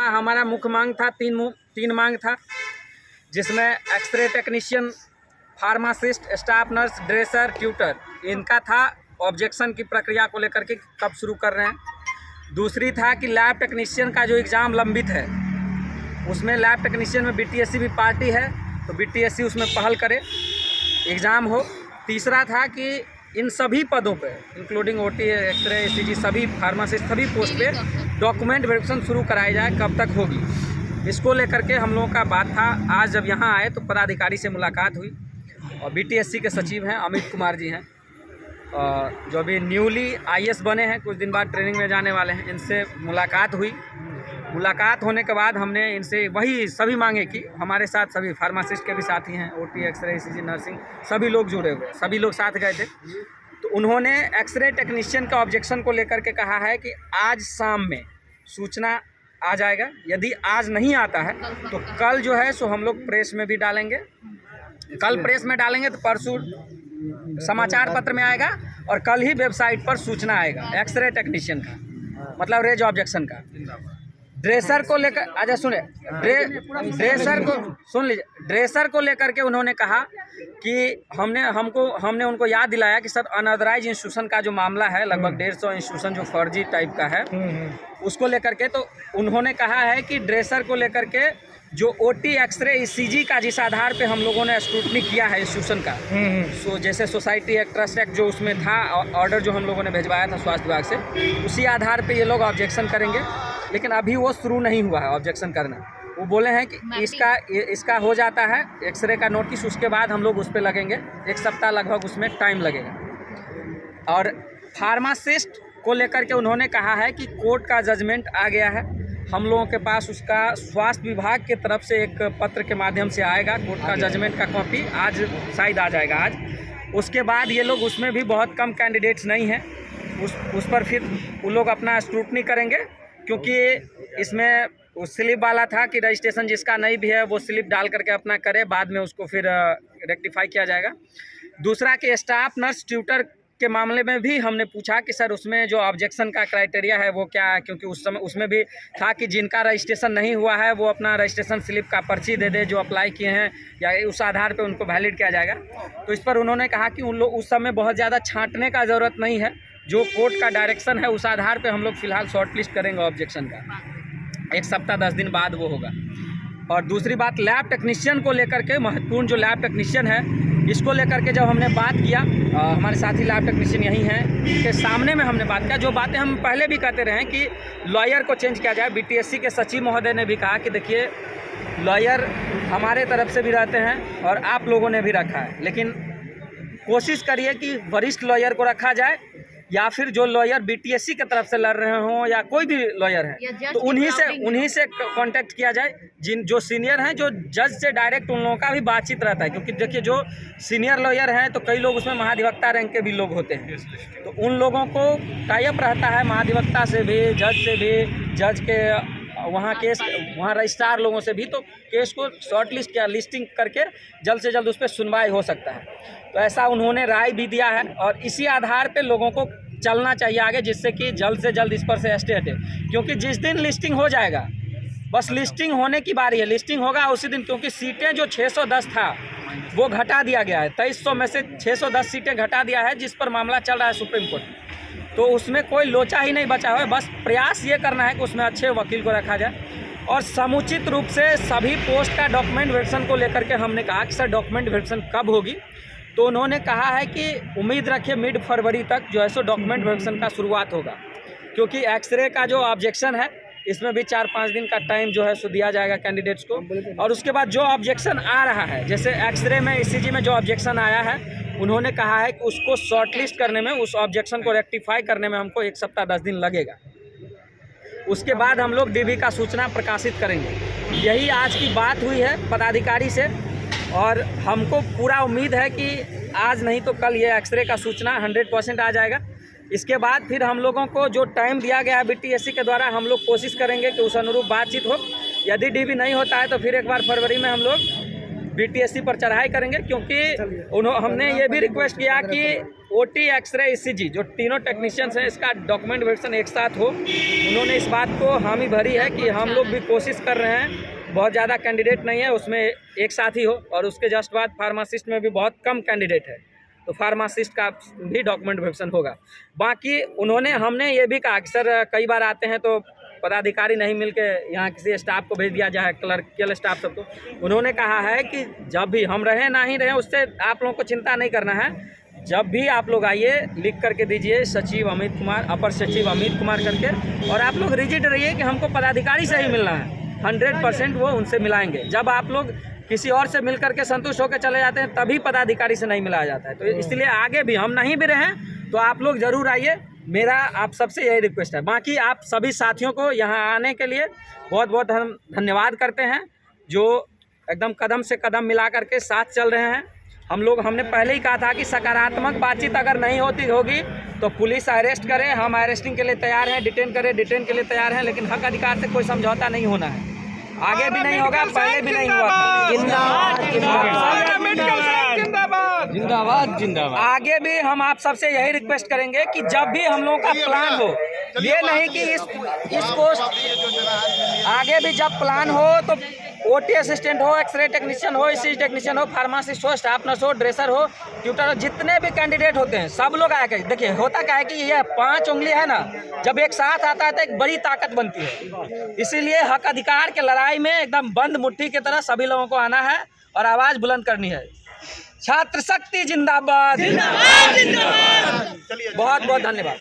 हमारा मुख्य मांग था, तीन मांग था, जिसमें X ray technician, pharmacist, staff nurse, dresser, tutor, इनका था ऑब्जेक्शन की प्रक्रिया को लेकर के कब शुरू कर रहे हैं। दूसरी था कि लैब टेक्नीशियन का जो एग्ज़ाम लंबित है, उसमें लैब टेक्नीशियन में बीटीएससी भी पार्टी है, तो बीटीएससी उसमें पहल करे, एग्ज़ाम हो। तीसरा था कि इन सभी पदों पे इंक्लूडिंग ओटी, एक्सरे, ईसीजी, सभी फार्मासिस्ट, सभी पोस्ट पे डॉक्यूमेंट वेरिफिकेशन शुरू कराई जाए, कब तक होगी, इसको लेकर के हम लोगों का बात था। आज जब यहाँ आए तो पदाधिकारी से मुलाकात हुई और बीटीएससी के सचिव हैं अमित कुमार जी हैं, जो अभी न्यूली आईएएस बने हैं, कुछ दिन बाद ट्रेनिंग में जाने वाले हैं, इनसे मुलाकात हुई। मुलाकात होने के बाद हमने इनसे वही सभी मांगे कि हमारे साथ सभी फार्मासिस्ट के भी साथी हैं, ओटी, एक्सरे, ईसीजी, नर्सिंग, सभी लोग जुड़े हुए, सभी लोग साथ गए थे। तो उन्होंने एक्सरे टेक्नीशियन का ऑब्जेक्शन को लेकर के कहा है कि आज शाम में सूचना आ जाएगा, यदि आज नहीं आता है तो कल जो है सो हम लोग प्रेस में भी डालेंगे, कल प्रेस में डालेंगे तो परसों समाचार पत्र में आएगा और कल ही वेबसाइट पर सूचना आएगा एक्सरे टेक्नीशियन का, मतलब रेज ऑब्जेक्शन का। ड्रेसर को लेकर, अच्छा सुने, ड्रेसर को सुन लीजिए, ड्रेसर को लेकर के उन्होंने कहा कि हमने उनको याद दिलाया कि सर अनऑथराइज इंस्टीट्यूशन का जो मामला है, लगभग 150 इंस्टीट्यूशन जो फर्जी टाइप का है, उसको लेकर के, तो उन्होंने कहा है कि ड्रेसर को लेकर के जो ओटी, एक्सरे, ईसीजी का जिस आधार पे हम लोगों ने स्क्रूटनी किया है इंस्टीट्यूशन का, सो जैसे सोसाइटी एक्ट, ट्रस्ट एक्ट जो उसमें था, ऑर्डर जो हम लोगों ने भेजवाया था स्वास्थ्य विभाग से, उसी आधार पे ये लोग ऑब्जेक्शन करेंगे। लेकिन अभी वो शुरू नहीं हुआ है ऑब्जेक्शन करना। वो बोले हैं कि इसका हो जाता है एक्सरे का नोटिस, उसके बाद हम लोग उस पर लगेंगे, 1 सप्ताह लगभग उसमें टाइम लगेगा। और फार्मासिस्ट को लेकर के उन्होंने कहा है कि कोर्ट का जजमेंट आ गया है, हम लोगों के पास उसका स्वास्थ्य विभाग के तरफ से एक पत्र के माध्यम से आएगा, कोर्ट का जजमेंट का कॉपी आज शायद आ जाएगा आज। उसके बाद ये लोग, उसमें भी बहुत कम कैंडिडेट्स नहीं हैं, उस पर फिर वो लोग अपना स्क्रूटनी करेंगे, क्योंकि इसमें उस स्लिप वाला था कि रजिस्ट्रेशन जिसका नहीं भी है वो स्लिप डाल करके अपना करे, बाद में उसको फिर रेक्टिफाई किया जाएगा। दूसरा कि स्टाफ नर्स, ट्यूटर के मामले में भी हमने पूछा कि सर उसमें जो ऑब्जेक्शन का क्राइटेरिया है वो क्या है, क्योंकि उस समय उसमें भी था कि जिनका रजिस्ट्रेशन नहीं हुआ है वो अपना रजिस्ट्रेशन स्लिप का पर्ची दे दे, जो अप्लाई किए हैं, या उस आधार पे उनको वैलिड किया जाएगा। तो इस पर उन्होंने कहा कि उन लोग उस समय बहुत ज़्यादा छांटने का ज़रूरत नहीं है, जो कोर्ट का डायरेक्शन है उस आधार पे हम लोग फिलहाल शॉर्ट लिस्ट करेंगे ऑब्जेक्शन का, 1 सप्ताह 10 दिन बाद वो होगा। और दूसरी बात, लैब टेक्नीशियन को लेकर के, महत्वपूर्ण जो लैब टेक्नीशियन है, इसको लेकर के जब हमने बात किया, हमारे साथी लैब टेक्नीशियन यही हैं, के सामने में हमने बात किया, जो बातें हम पहले भी कहते रहे हैं कि लॉयर को चेंज किया जाए। बीटीएससी के सचिव महोदय ने भी कहा कि देखिए लॉयर हमारे तरफ से भी रहते हैं और आप लोगों ने भी रखा है, लेकिन कोशिश करिए कि वरिष्ठ लॉयर को रखा जाए, या फिर जो लॉयर बीटीएससी की तरफ से लड़ रहे हों या कोई भी लॉयर है तो उन्हीं से कांटेक्ट किया जाए, जो सीनियर हैं, जो जज से डायरेक्ट उन लोगों का भी बातचीत रहता है। क्योंकि देखिए जो सीनियर लॉयर हैं तो कई लोग उसमें महाधिवक्ता रैंक के भी लोग होते हैं, तो उन लोगों को टाई अप रहता है महाधिवक्ता से भी, जज से भी, जज के वहाँ रजिस्ट्रार लोगों से भी, तो केस को शॉर्ट लिस्ट या लिस्टिंग करके जल्द से जल्द उस पर सुनवाई हो सकता है। तो ऐसा उन्होंने राय भी दिया है और इसी आधार पे लोगों को चलना चाहिए आगे, जिससे कि जल्द से जल्द इस पर से स्टे हटे। क्योंकि जिस दिन लिस्टिंग हो जाएगा, बस लिस्टिंग होने की बारी है, लिस्टिंग होगा उसी दिन, क्योंकि सीटें जो 610 था वो घटा दिया गया है, 2300 में से 610 सीटें घटा दिया है, जिस पर मामला चल रहा है सुप्रीम कोर्ट में। तो उसमें कोई लोचा ही नहीं बचा है, बस प्रयास ये करना है कि उसमें अच्छे वकील को रखा जाए और समुचित रूप से सभी पोस्ट का डॉक्यूमेंट वेरिफिकेशन को लेकर के हमने कहा कि सर डॉक्यूमेंट वेरिफिकेशन कब होगी, तो उन्होंने कहा है कि उम्मीद रखिए मिड फरवरी तक जो है सो डॉक्यूमेंट वेरिफिकेशन का शुरुआत होगा, क्योंकि एक्सरे का जो ऑब्जेक्शन है इसमें भी 4-5 दिन का टाइम जो है सो दिया जाएगा कैंडिडेट्स को। और उसके बाद जो ऑब्जेक्शन आ रहा है, जैसे एक्सरे में, ईसीजी में जो ऑब्जेक्शन आया है, उन्होंने कहा है कि उसको शॉर्टलिस्ट करने में, उस ऑब्जेक्शन को रेक्टिफाई करने में हमको 1 सप्ताह 10 दिन लगेगा। उसके बाद हम लोग डीबी का सूचना प्रकाशित करेंगे। यही आज की बात हुई है पदाधिकारी से और हमको पूरा उम्मीद है कि आज नहीं तो कल ये एक्सरे का सूचना 100% आ जाएगा। इसके बाद फिर हम लोगों को जो टाइम दिया गया है बीटीएससी के द्वारा, हम लोग कोशिश करेंगे कि उस अनुरूप बातचीत हो। यदि डीबी नहीं होता है तो फिर एक बार फरवरी में हम लोग BTSC पर चढ़ाई करेंगे, क्योंकि हमने ये भी रिक्वेस्ट किया कि OT, एक्सरे, ECG जो तीनों टेक्नीशियंस हैं इसका डॉक्यूमेंट वेरिफिकेशन एक साथ हो। उन्होंने इस बात को हामी भरी है कि हम लोग भी कोशिश कर रहे हैं, बहुत ज़्यादा कैंडिडेट नहीं है उसमें, एक साथ ही हो। और उसके जस्ट बाद फार्मासिस्ट में भी बहुत कम कैंडिडेट है, तो फार्मासिस्ट का भी डॉक्यूमेंट वेरिफिकेशन होगा। बाकी हमने ये भी कहा कि सर कई बार आते हैं तो पदाधिकारी नहीं मिल के यहाँ किसी स्टाफ को भेज दिया जाए, क्लर्कियल स्टाफ सबको। उन्होंने कहा है कि जब भी हम रहें ना ही रहें उससे आप लोगों को चिंता नहीं करना है, जब भी आप लोग आइए लिख करके दीजिए सचिव अमित कुमार, अपर सचिव अमित कुमार करके, और आप लोग रिजिड रहिए कि हमको पदाधिकारी से ही मिलना है। 100% वो उनसे मिलाएंगे। जब आप लोग किसी और से मिल करके संतुष्ट होकर चले जाते हैं तभी पदाधिकारी से नहीं मिलाया जाता है। तो इसलिए आगे भी हम नहीं भी रहें तो आप लोग ज़रूर आइए, मेरा आप सबसे यही रिक्वेस्ट है। बाकी आप सभी साथियों को यहाँ आने के लिए बहुत बहुत हम धन्यवाद करते हैं, जो एकदम कदम से कदम मिला करके साथ चल रहे हैं। हमने पहले ही कहा था कि सकारात्मक बातचीत अगर नहीं होगी तो पुलिस अरेस्ट करे, हम अरेस्टिंग के लिए तैयार हैं, डिटेन के लिए तैयार हैं, लेकिन हक अधिकार से कोई समझौता नहीं होना है। आगे भी नहीं होगा, पहले भी नहीं हुआ। जिंदाबाद जिंदाबाद। आगे भी हम आप सबसे यही रिक्वेस्ट करेंगे कि जब भी हम लोगों का प्लान हो, ये नहीं कि इसको आगे भी जब प्लान हो तो OT असिस्टेंट हो, एक्सरे टेक्नीशियन हो, ECG टेक्नीशियन हो, फार्मासिस्ट हो, स्टाफ नर्स हो, ड्रेसर हो, ट्यूटर हो, जितने भी कैंडिडेट होते हैं सब लोग आए। देखिए होता क्या है कि ये 5 उंगली है ना, जब एक साथ आता है तो एक बड़ी ताकत बनती है। इसीलिए हक अधिकार के लड़ाई में एकदम बंद मुट्ठी की तरह सभी लोगों को आना है और आवाज़ बुलंद करनी है। छात्र शक्ति जिंदाबाद। बहुत बहुत धन्यवाद।